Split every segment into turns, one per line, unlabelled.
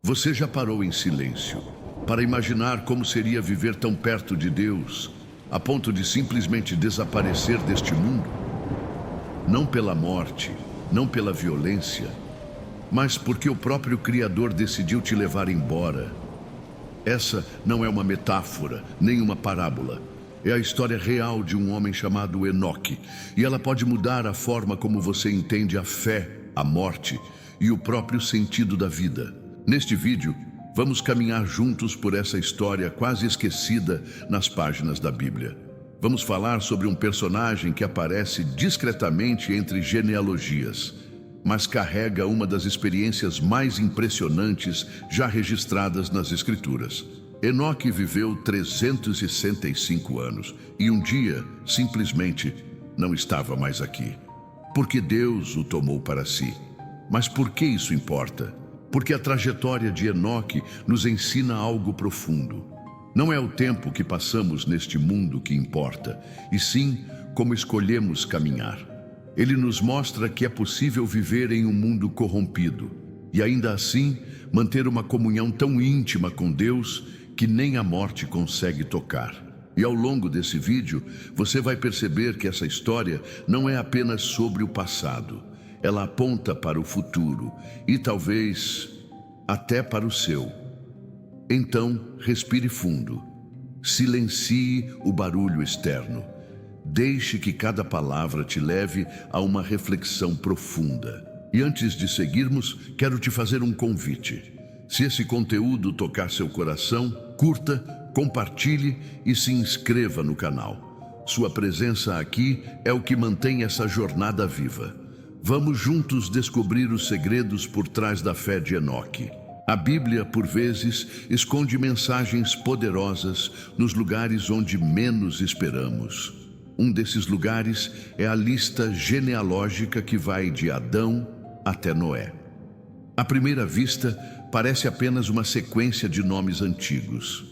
Você já parou em silêncio para imaginar como seria viver tão perto de Deus, a ponto de simplesmente desaparecer deste mundo? Não pela morte, não pela violência, mas porque o próprio Criador decidiu te levar embora. Essa não é uma metáfora, nem uma parábola. É a história real de um homem chamado Enoque, e ela pode mudar a forma como você entende a fé, a morte e o próprio sentido da vida. Neste vídeo, vamos caminhar juntos por essa história quase esquecida nas páginas da Bíblia. Vamos falar sobre um personagem que aparece discretamente entre genealogias, mas carrega uma das experiências mais impressionantes já registradas nas Escrituras. Enoque viveu 365 anos e um dia, simplesmente, não estava mais aqui. Porque Deus o tomou para si. Mas por que isso importa? Porque a trajetória de Enoque nos ensina algo profundo. Não é o tempo que passamos neste mundo que importa, e sim como escolhemos caminhar. Ele nos mostra que é possível viver em um mundo corrompido e ainda assim manter uma comunhão tão íntima com Deus que nem a morte consegue tocar. E ao longo desse vídeo, você vai perceber que essa história não é apenas sobre o passado. Ela aponta para o futuro e talvez até para o seu. Então, respire fundo. Silencie o barulho externo. Deixe que cada palavra te leve a uma reflexão profunda. E antes de seguirmos, quero te fazer um convite. Se esse conteúdo tocar seu coração, curta, compartilhe e se inscreva no canal. Sua presença aqui é o que mantém essa jornada viva. Vamos juntos descobrir os segredos por trás da fé de Enoque. A Bíblia, por vezes, esconde mensagens poderosas nos lugares onde menos esperamos. Um desses lugares é a lista genealógica que vai de Adão até Noé. À primeira vista, parece apenas uma sequência de nomes antigos.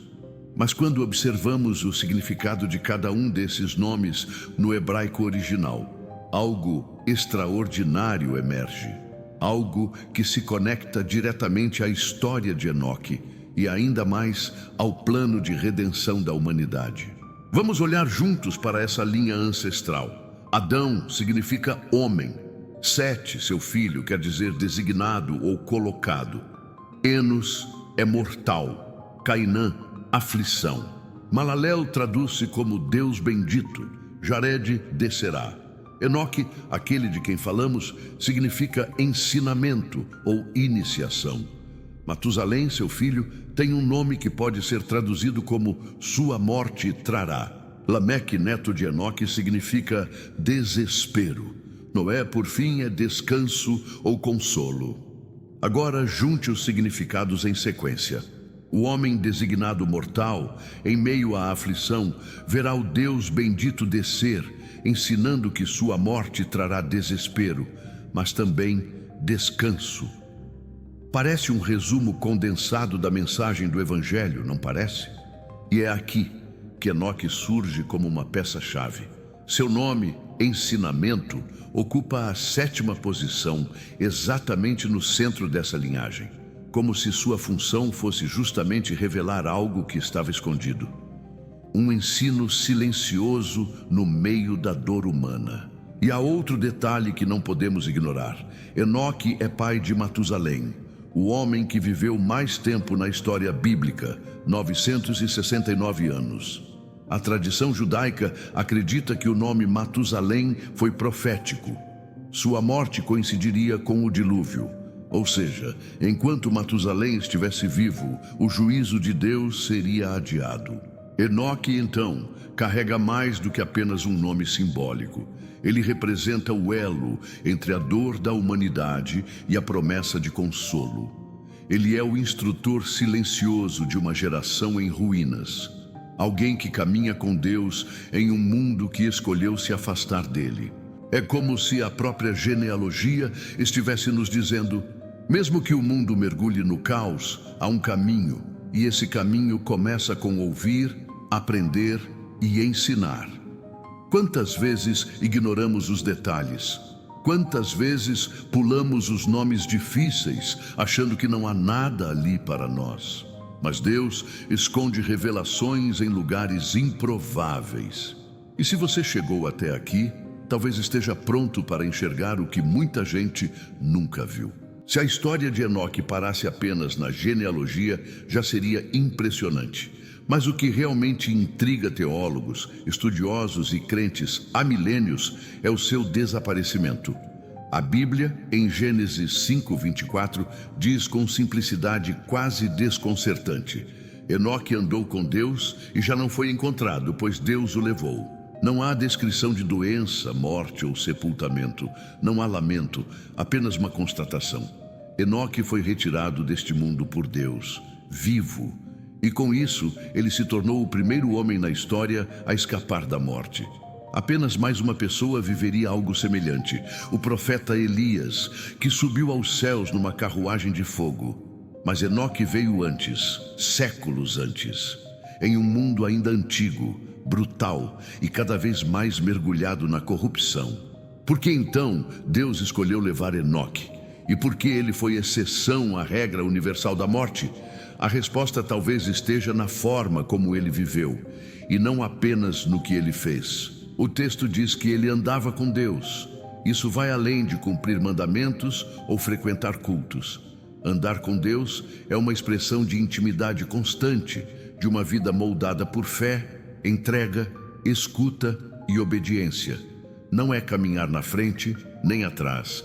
Mas quando observamos o significado de cada um desses nomes no hebraico original, algo extraordinário emerge. Algo que se conecta diretamente à história de Enoque e ainda mais ao plano de redenção da humanidade. Vamos olhar juntos para essa linha ancestral. Adão significa homem. Sete, seu filho, quer dizer designado ou colocado. Enos é mortal. Cainã, aflição. Malalel traduz-se como Deus bendito. Jared, descerá. Enoque, aquele de quem falamos, significa ensinamento ou iniciação. Matusalém, seu filho, tem um nome que pode ser traduzido como sua morte trará. Lameque, neto de Enoque, significa desespero. Noé, por fim, é descanso ou consolo. Agora junte os significados em sequência. O homem designado mortal, em meio à aflição, verá o Deus bendito descer, ensinando que sua morte trará desespero, mas também descanso. Parece um resumo condensado da mensagem do Evangelho, não parece? E é aqui que Enoque surge como uma peça-chave. Seu nome, ensinamento, ocupa a 7ª posição, exatamente no centro dessa linhagem, como se sua função fosse justamente revelar algo que estava escondido. Um ensino silencioso no meio da dor humana. E há outro detalhe que não podemos ignorar. Enoque é pai de Matusalém, o homem que viveu mais tempo na história bíblica, 969 anos. A tradição judaica acredita que o nome Matusalém foi profético. Sua morte coincidiria com o dilúvio. Ou seja, enquanto Matusalém estivesse vivo, o juízo de Deus seria adiado. Enoque, então, carrega mais do que apenas um nome simbólico. Ele representa o elo entre a dor da humanidade e a promessa de consolo. Ele é o instrutor silencioso de uma geração em ruínas. Alguém que caminha com Deus em um mundo que escolheu se afastar dele. É como se a própria genealogia estivesse nos dizendo: mesmo que o mundo mergulhe no caos, há um caminho, e esse caminho começa com ouvir, aprender e ensinar. Quantas vezes ignoramos os detalhes? Quantas vezes pulamos os nomes difíceis, achando que não há nada ali para nós. Mas Deus esconde revelações em lugares improváveis. E se você chegou até aqui, talvez esteja pronto para enxergar o que muita gente nunca viu. Se a história de Enoque parasse apenas na genealogia, já seria impressionante. Mas o que realmente intriga teólogos, estudiosos e crentes há milênios é o seu desaparecimento. A Bíblia, em Gênesis 5:24, diz com simplicidade quase desconcertante: Enoque andou com Deus e já não foi encontrado, pois Deus o levou. Não há descrição de doença, morte ou sepultamento. Não há lamento, apenas uma constatação. Enoque foi retirado deste mundo por Deus, vivo. E com isso, ele se tornou o primeiro homem na história a escapar da morte. Apenas mais uma pessoa viveria algo semelhante: o profeta Elias, que subiu aos céus numa carruagem de fogo. Mas Enoque veio antes, séculos antes, em um mundo ainda antigo, brutal e cada vez mais mergulhado na corrupção. Por que então Deus escolheu levar Enoque? E por que ele foi exceção à regra universal da morte? A resposta talvez esteja na forma como ele viveu, e não apenas no que ele fez. O texto diz que ele andava com Deus. Isso vai além de cumprir mandamentos ou frequentar cultos. Andar com Deus é uma expressão de intimidade constante, de uma vida moldada por fé, entrega, escuta e obediência. Não é caminhar na frente nem atrás.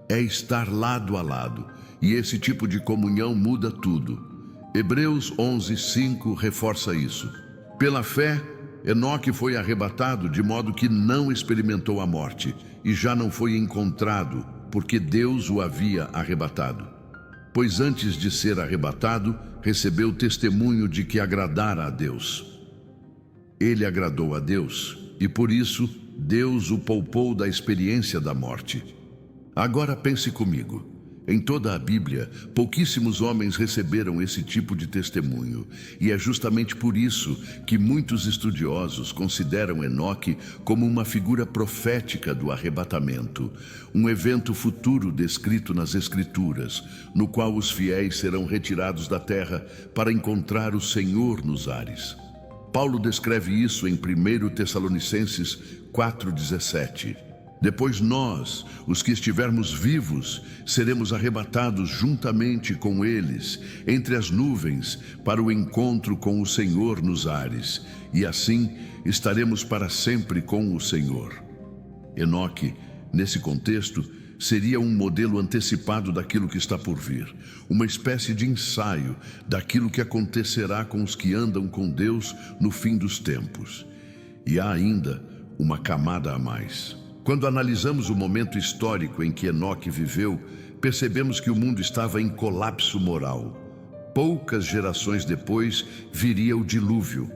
É estar lado a lado. E esse tipo de comunhão muda tudo. Hebreus 11:5 reforça isso. Pela fé, Enoque foi arrebatado de modo que não experimentou a morte e já não foi encontrado, porque Deus o havia arrebatado. Pois antes de ser arrebatado, recebeu testemunho de que agradara a Deus. Ele agradou a Deus e por isso Deus o poupou da experiência da morte. Agora pense comigo. Em toda a Bíblia, pouquíssimos homens receberam esse tipo de testemunho, e é justamente por isso que muitos estudiosos consideram Enoque como uma figura profética do arrebatamento, um evento futuro descrito nas Escrituras, no qual os fiéis serão retirados da terra para encontrar o Senhor nos ares. Paulo descreve isso em 1 Tessalonicenses 4:17. Depois nós, os que estivermos vivos, seremos arrebatados juntamente com eles, entre as nuvens, para o encontro com o Senhor nos ares, e assim estaremos para sempre com o Senhor. Enoque, nesse contexto, seria um modelo antecipado daquilo que está por vir, uma espécie de ensaio daquilo que acontecerá com os que andam com Deus no fim dos tempos. E há ainda uma camada a mais. Quando analisamos o momento histórico em que Enoque viveu, percebemos que o mundo estava em colapso moral. Poucas gerações depois viria o dilúvio.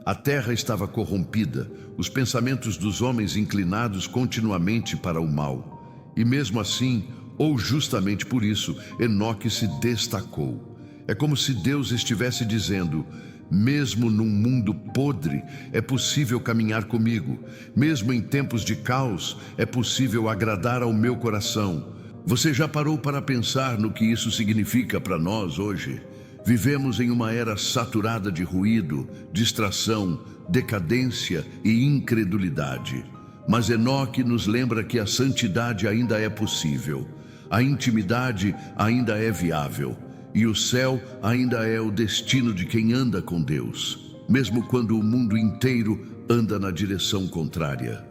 A terra estava corrompida, os pensamentos dos homens inclinados continuamente para o mal. E mesmo assim, ou justamente por isso, Enoque se destacou. É como se Deus estivesse dizendo: mesmo num mundo podre, é possível caminhar comigo. Mesmo em tempos de caos, é possível agradar ao meu coração. Você já parou para pensar no que isso significa para nós hoje? Vivemos em uma era saturada de ruído, distração, decadência e incredulidade. Mas Enoque nos lembra que a santidade ainda é possível. A intimidade ainda é viável. E o céu ainda é o destino de quem anda com Deus, mesmo quando o mundo inteiro anda na direção contrária.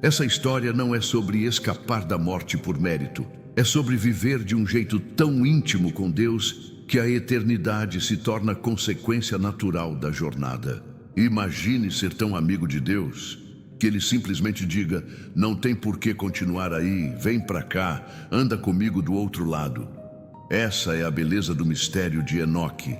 Essa história não é sobre escapar da morte por mérito. É sobre viver de um jeito tão íntimo com Deus que a eternidade se torna consequência natural da jornada. Imagine ser tão amigo de Deus que Ele simplesmente diga: não tem por que continuar aí, vem pra cá, anda comigo do outro lado. Essa é a beleza do mistério de Enoque,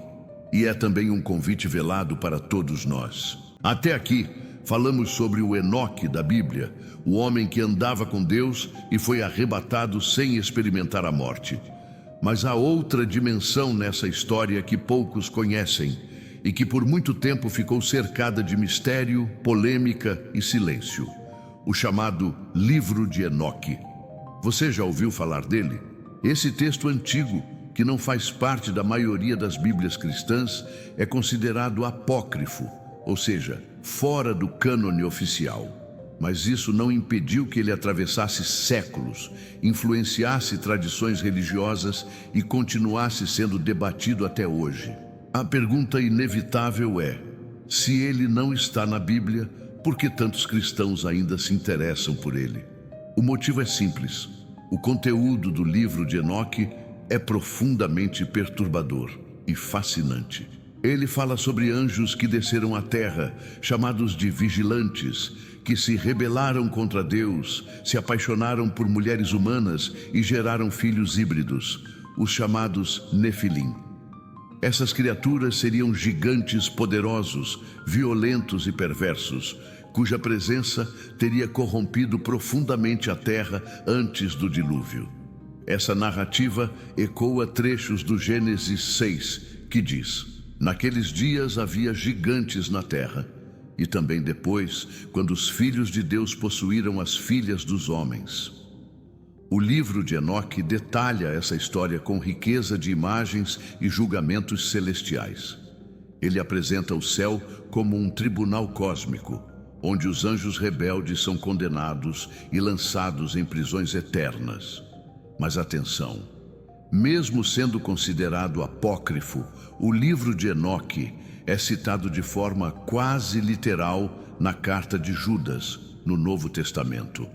e é também um convite velado para todos nós. Até aqui, falamos sobre o Enoque da Bíblia, o homem que andava com Deus e foi arrebatado sem experimentar a morte. Mas há outra dimensão nessa história que poucos conhecem e que por muito tempo ficou cercada de mistério, polêmica e silêncio: o chamado Livro de Enoque. Você já ouviu falar dele? Esse texto antigo, que não faz parte da maioria das Bíblias cristãs, é considerado apócrifo, ou seja, fora do cânone oficial. Mas isso não impediu que ele atravessasse séculos, influenciasse tradições religiosas e continuasse sendo debatido até hoje. A pergunta inevitável é: se ele não está na Bíblia, por que tantos cristãos ainda se interessam por ele? O motivo é simples. O conteúdo do livro de Enoque é profundamente perturbador e fascinante. Ele fala sobre anjos que desceram à terra, chamados de vigilantes, que se rebelaram contra Deus, se apaixonaram por mulheres humanas e geraram filhos híbridos, os chamados Nefilim. Essas criaturas seriam gigantes poderosos, violentos e perversos, cuja presença teria corrompido profundamente a terra antes do dilúvio. Essa narrativa ecoa trechos do Gênesis 6, que diz: naqueles dias havia gigantes na terra, e também depois, quando os filhos de Deus possuíram as filhas dos homens. O livro de Enoque detalha essa história com riqueza de imagens e julgamentos celestiais. Ele apresenta o céu como um tribunal cósmico, onde os anjos rebeldes são condenados e lançados em prisões eternas. Mas atenção, mesmo sendo considerado apócrifo, o livro de Enoque é citado de forma quase literal na carta de Judas, no Novo Testamento.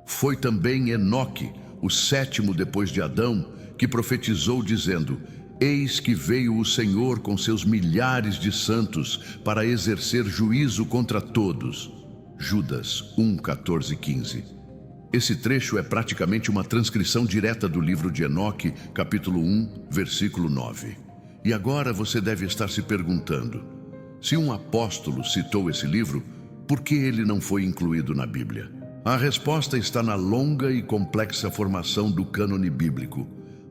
Foi também Enoque, o sétimo depois de Adão, que profetizou dizendo: eis que veio o Senhor com seus milhares de santos para exercer juízo contra todos. Judas 1, 14 e 15. Esse trecho é praticamente uma transcrição direta do livro de Enoque, capítulo 1, versículo 9. E agora você deve estar se perguntando: se um apóstolo citou esse livro, por que ele não foi incluído na Bíblia? A resposta está na longa e complexa formação do cânone bíblico.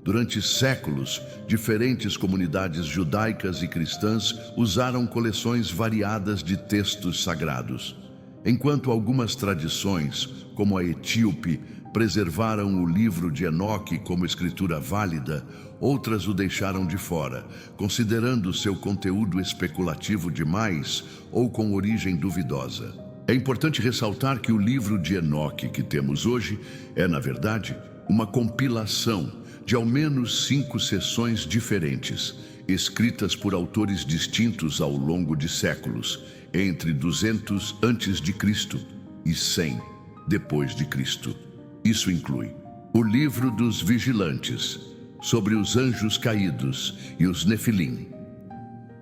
Durante séculos, diferentes comunidades judaicas e cristãs usaram coleções variadas de textos sagrados. Enquanto algumas tradições, como a etíope, preservaram o livro de Enoque como escritura válida, outras o deixaram de fora, considerando seu conteúdo especulativo demais ou com origem duvidosa. É importante ressaltar que o livro de Enoque que temos hoje é, na verdade, uma compilação de ao menos 5 seções diferentes, escritas por autores distintos ao longo de séculos, entre 200 a.C. e 100 depois de Cristo. Isso inclui o livro dos vigilantes, sobre os anjos caídos e os Nefilim,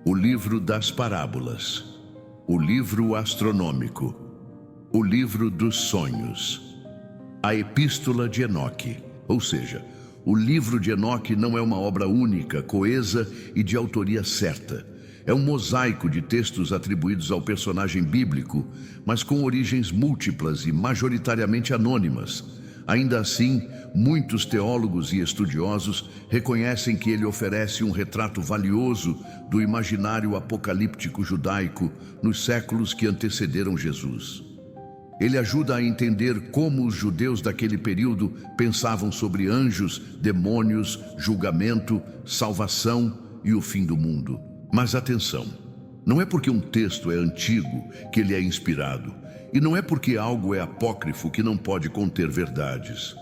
o livro das parábolas, o livro astronômico, o livro dos sonhos, a epístola de Enoque, ou seja, o livro de Enoque não é uma obra única, coesa e de autoria certa. É um mosaico de textos atribuídos ao personagem bíblico, mas com origens múltiplas e majoritariamente anônimas. Ainda assim, muitos teólogos e estudiosos reconhecem que ele oferece um retrato valioso do imaginário apocalíptico judaico nos séculos que antecederam Jesus. Ele ajuda a entender como os judeus daquele período pensavam sobre anjos, demônios, julgamento, salvação e o fim do mundo. Mas atenção, não é porque um texto é antigo que ele é inspirado, e não é porque algo é apócrifo que não pode conter verdades.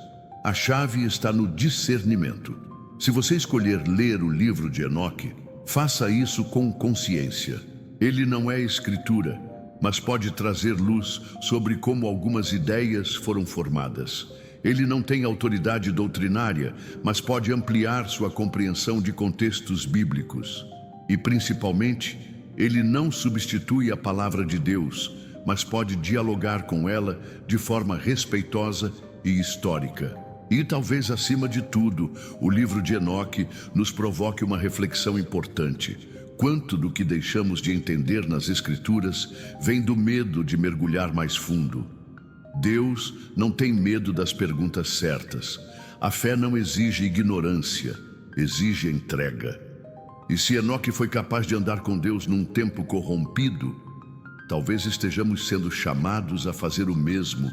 A chave está no discernimento. Se você escolher ler o livro de Enoque, faça isso com consciência. Ele não é escritura, mas pode trazer luz sobre como algumas ideias foram formadas. Ele não tem autoridade doutrinária, mas pode ampliar sua compreensão de contextos bíblicos. E, principalmente, ele não substitui a palavra de Deus, mas pode dialogar com ela de forma respeitosa e histórica. E talvez, acima de tudo, o livro de Enoque nos provoque uma reflexão importante. Quanto do que deixamos de entender nas Escrituras vem do medo de mergulhar mais fundo? Deus não tem medo das perguntas certas. A fé não exige ignorância, exige entrega. E se Enoque foi capaz de andar com Deus num tempo corrompido, talvez estejamos sendo chamados a fazer o mesmo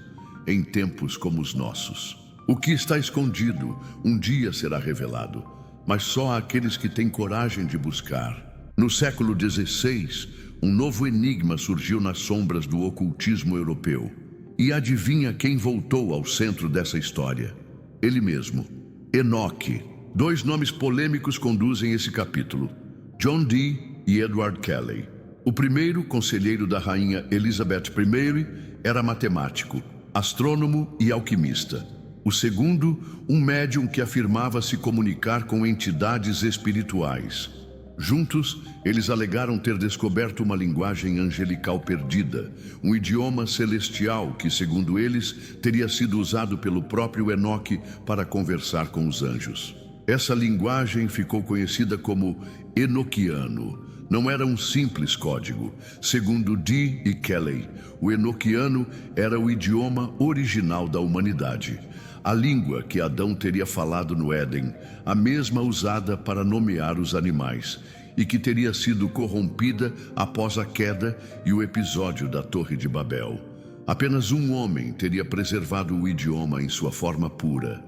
em tempos como os nossos. O que está escondido um dia será revelado, mas só àqueles que têm coragem de buscar. No século XVI, um novo enigma surgiu nas sombras do ocultismo europeu. E adivinha quem voltou ao centro dessa história? Ele mesmo, Enoque. Dois nomes polêmicos conduzem esse capítulo: John Dee e Edward Kelly. O primeiro, conselheiro da rainha Elizabeth I, era matemático, astrônomo e alquimista. O segundo, um médium que afirmava se comunicar com entidades espirituais. Juntos, eles alegaram ter descoberto uma linguagem angelical perdida, um idioma celestial que, segundo eles, teria sido usado pelo próprio Enoque para conversar com os anjos. Essa linguagem ficou conhecida como enoquiano. Não era um simples código. Segundo Dee e Kelly, o enoquiano era o idioma original da humanidade. A língua que Adão teria falado no Éden, a mesma usada para nomear os animais, e que teria sido corrompida após a queda e o episódio da Torre de Babel. Apenas um homem teria preservado o idioma em sua forma pura: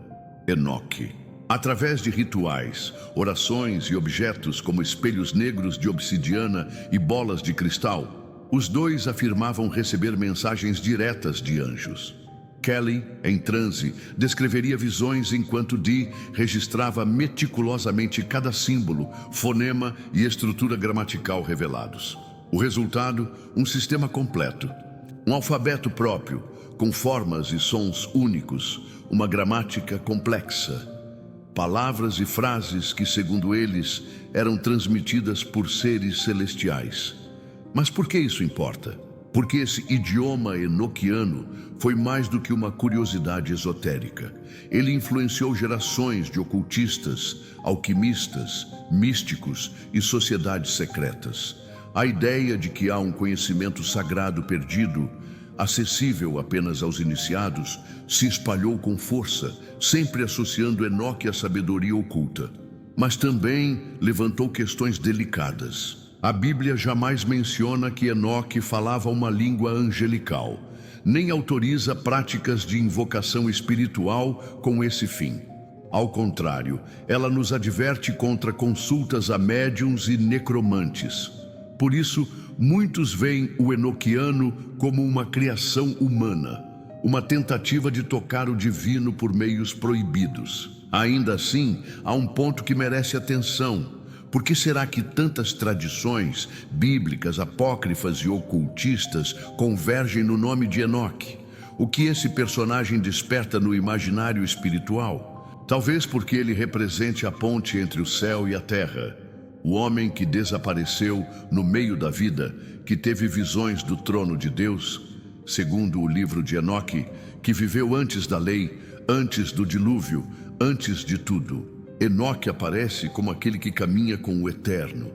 Enoque. Através de rituais, orações e objetos como espelhos negros de obsidiana e bolas de cristal, os dois afirmavam receber mensagens diretas de anjos. Kelly, em transe, descreveria visões enquanto Dee registrava meticulosamente cada símbolo, fonema e estrutura gramatical revelados. O resultado, um sistema completo. Um alfabeto próprio, com formas e sons únicos, uma gramática complexa. Palavras e frases que, segundo eles, eram transmitidas por seres celestiais. Mas por que isso importa? Porque esse idioma enoquiano foi mais do que uma curiosidade esotérica. Ele influenciou gerações de ocultistas, alquimistas, místicos e sociedades secretas. A ideia de que há um conhecimento sagrado perdido, acessível apenas aos iniciados, se espalhou com força, sempre associando Enoque à sabedoria oculta. Mas também levantou questões delicadas. A Bíblia jamais menciona que Enoque falava uma língua angelical, nem autoriza práticas de invocação espiritual com esse fim. Ao contrário, ela nos adverte contra consultas a médiuns e necromantes. Por isso, muitos veem o enoquiano como uma criação humana, uma tentativa de tocar o divino por meios proibidos. Ainda assim, há um ponto que merece atenção. Por que será que tantas tradições bíblicas, apócrifas e ocultistas convergem no nome de Enoque? O que esse personagem desperta no imaginário espiritual? Talvez porque ele represente a ponte entre o céu e a terra. O homem que desapareceu no meio da vida, que teve visões do trono de Deus, segundo o livro de Enoque, que viveu antes da lei, antes do dilúvio, antes de tudo. Enoque aparece como aquele que caminha com o eterno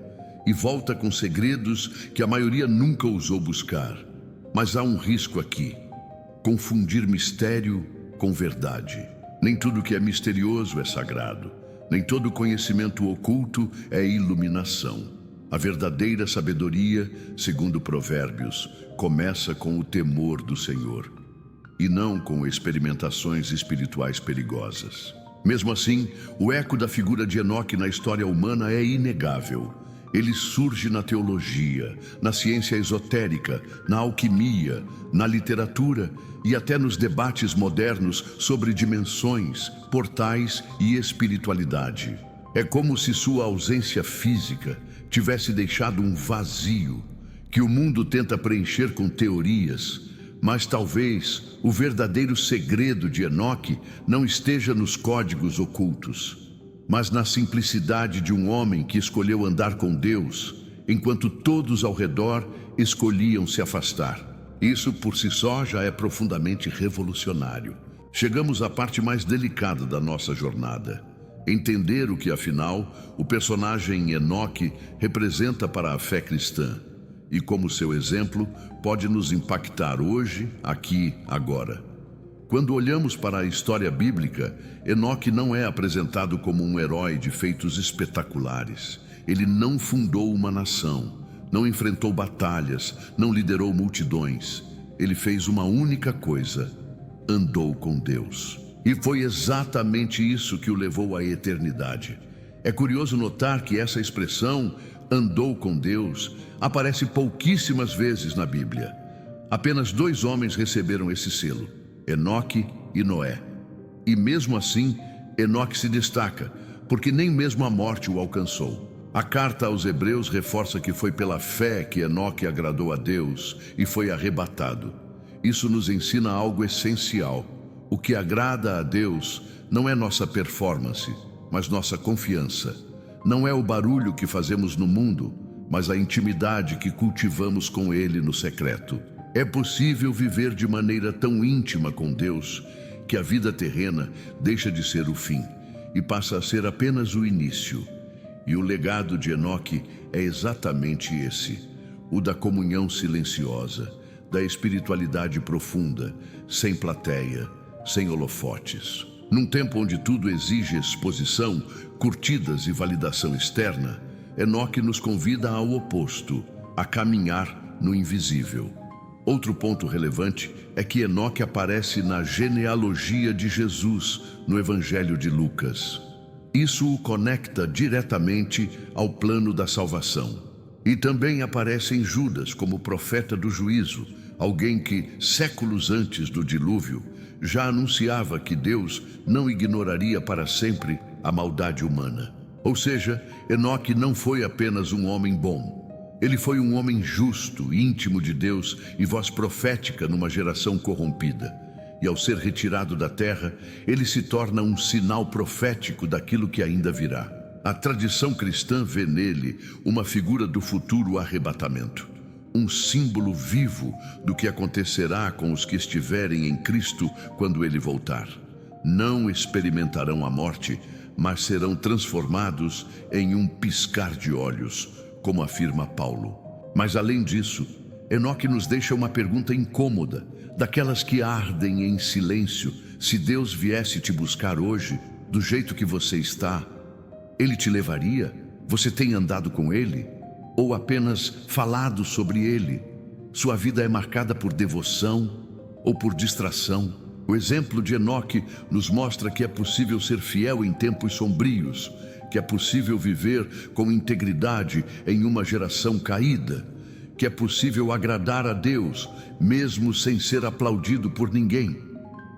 e volta com segredos que a maioria nunca ousou buscar. Mas há um risco aqui: confundir mistério com verdade. Nem tudo que é misterioso é sagrado. Nem todo conhecimento oculto é iluminação. A verdadeira sabedoria, segundo Provérbios, começa com o temor do Senhor e não com experimentações espirituais perigosas. Mesmo assim, o eco da figura de Enoque na história humana é inegável. Ele surge na teologia, na ciência esotérica, na alquimia, na literatura e até nos debates modernos sobre dimensões, portais e espiritualidade. É como se sua ausência física tivesse deixado um vazio que o mundo tenta preencher com teorias. Mas talvez o verdadeiro segredo de Enoque não esteja nos códigos ocultos, mas na simplicidade de um homem que escolheu andar com Deus, enquanto todos ao redor escolhiam se afastar. Isso por si só já é profundamente revolucionário. Chegamos à parte mais delicada da nossa jornada: entender o que, afinal, o personagem Enoque representa para a fé cristã. E como seu exemplo pode nos impactar hoje, aqui, agora. Quando olhamos para a história bíblica, Enoque não é apresentado como um herói de feitos espetaculares. Ele não fundou uma nação, não enfrentou batalhas, não liderou multidões. Ele fez uma única coisa: andou com Deus. E foi exatamente isso que o levou à eternidade. É curioso notar que essa expressão, andou com Deus, aparece pouquíssimas vezes na Bíblia. Apenas 2 homens receberam esse selo, Enoque e Noé. E mesmo assim, Enoque se destaca, porque nem mesmo a morte o alcançou. A carta aos Hebreus reforça que foi pela fé que Enoque agradou a Deus e foi arrebatado. Isso nos ensina algo essencial. O que agrada a Deus não é nossa performance, mas nossa confiança. Não é o barulho que fazemos no mundo, mas a intimidade que cultivamos com Ele no secreto. É possível viver de maneira tão íntima com Deus que a vida terrena deixa de ser o fim e passa a ser apenas o início. E o legado de Enoque é exatamente esse, o da comunhão silenciosa, da espiritualidade profunda, sem plateia, sem holofotes. Num tempo onde tudo exige exposição, curtidas e validação externa, Enoque nos convida ao oposto, a caminhar no invisível. Outro ponto relevante é que Enoque aparece na genealogia de Jesus, no Evangelho de Lucas. Isso o conecta diretamente ao plano da salvação. E também aparece em Judas como profeta do juízo, alguém que, séculos antes do dilúvio, já anunciava que Deus não ignoraria para sempre a maldade humana. Ou seja, Enoque não foi apenas um homem bom. Ele foi um homem justo, íntimo de Deus e voz profética numa geração corrompida. E ao ser retirado da terra, ele se torna um sinal profético daquilo que ainda virá. A tradição cristã vê nele uma figura do futuro arrebatamento. Um símbolo vivo do que acontecerá com os que estiverem em Cristo quando ele voltar. Não experimentarão a morte, mas serão transformados em um piscar de olhos, como afirma Paulo. Mas além disso, Enoque nos deixa uma pergunta incômoda, daquelas que ardem em silêncio. Se Deus viesse te buscar hoje, do jeito que você está, Ele te levaria? Você tem andado com Ele? Ou apenas falado sobre Ele? Sua vida é marcada por devoção ou por distração? O exemplo de Enoque nos mostra que é possível ser fiel em tempos sombrios, que é possível viver com integridade em uma geração caída, que é possível agradar a Deus, mesmo sem ser aplaudido por ninguém.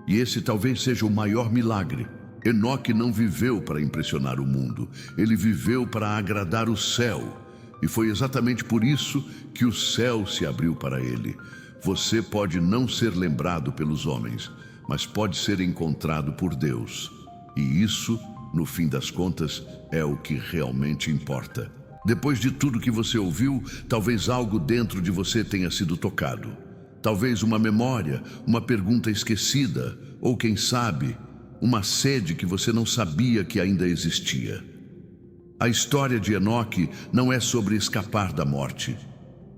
E esse talvez seja o maior milagre. Enoque não viveu para impressionar o mundo, ele viveu para agradar o céu. E foi exatamente por isso que o céu se abriu para ele. Você pode não ser lembrado pelos homens, mas pode ser encontrado por Deus. E isso, no fim das contas, é o que realmente importa. Depois de tudo que você ouviu, talvez algo dentro de você tenha sido tocado. Talvez uma memória, uma pergunta esquecida, ou quem sabe, uma sede que você não sabia que ainda existia. A história de Enoque não é sobre escapar da morte.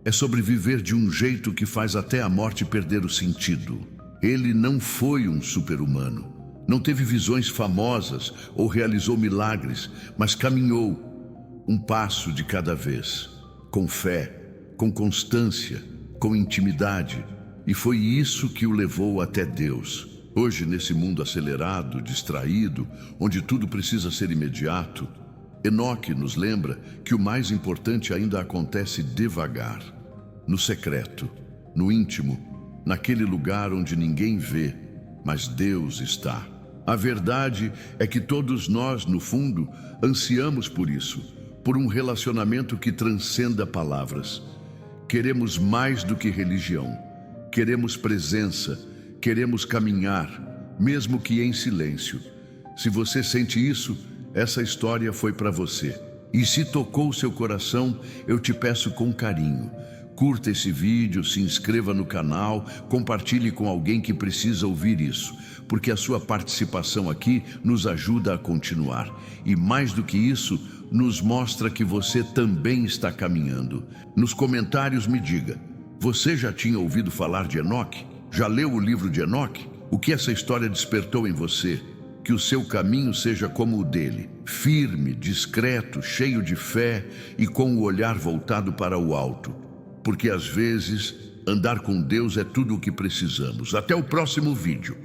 É sobre viver de um jeito que faz até a morte perder o sentido. Ele não foi um super-humano. Não teve visões famosas ou realizou milagres, mas caminhou um passo de cada vez, com fé, com constância, com intimidade. E foi isso que o levou até Deus. Hoje, nesse mundo acelerado, distraído, onde tudo precisa ser imediato, Enoque nos lembra que o mais importante ainda acontece devagar, no secreto, no íntimo, naquele lugar onde ninguém vê, mas Deus está. A verdade é que todos nós, no fundo, ansiamos por isso, por um relacionamento que transcenda palavras. Queremos mais do que religião, queremos presença, queremos caminhar, mesmo que em silêncio. Se você sente isso, essa história foi para você. E se tocou seu coração, eu te peço com carinho. Curta esse vídeo, se inscreva no canal, compartilhe com alguém que precisa ouvir isso, porque a sua participação aqui nos ajuda a continuar. E mais do que isso, nos mostra que você também está caminhando. Nos comentários me diga, você já tinha ouvido falar de Enoque? Já leu o livro de Enoque? O que essa história despertou em você? Que o seu caminho seja como o dele, firme, discreto, cheio de fé e com o olhar voltado para o alto. Porque às vezes, andar com Deus é tudo o que precisamos. Até o próximo vídeo.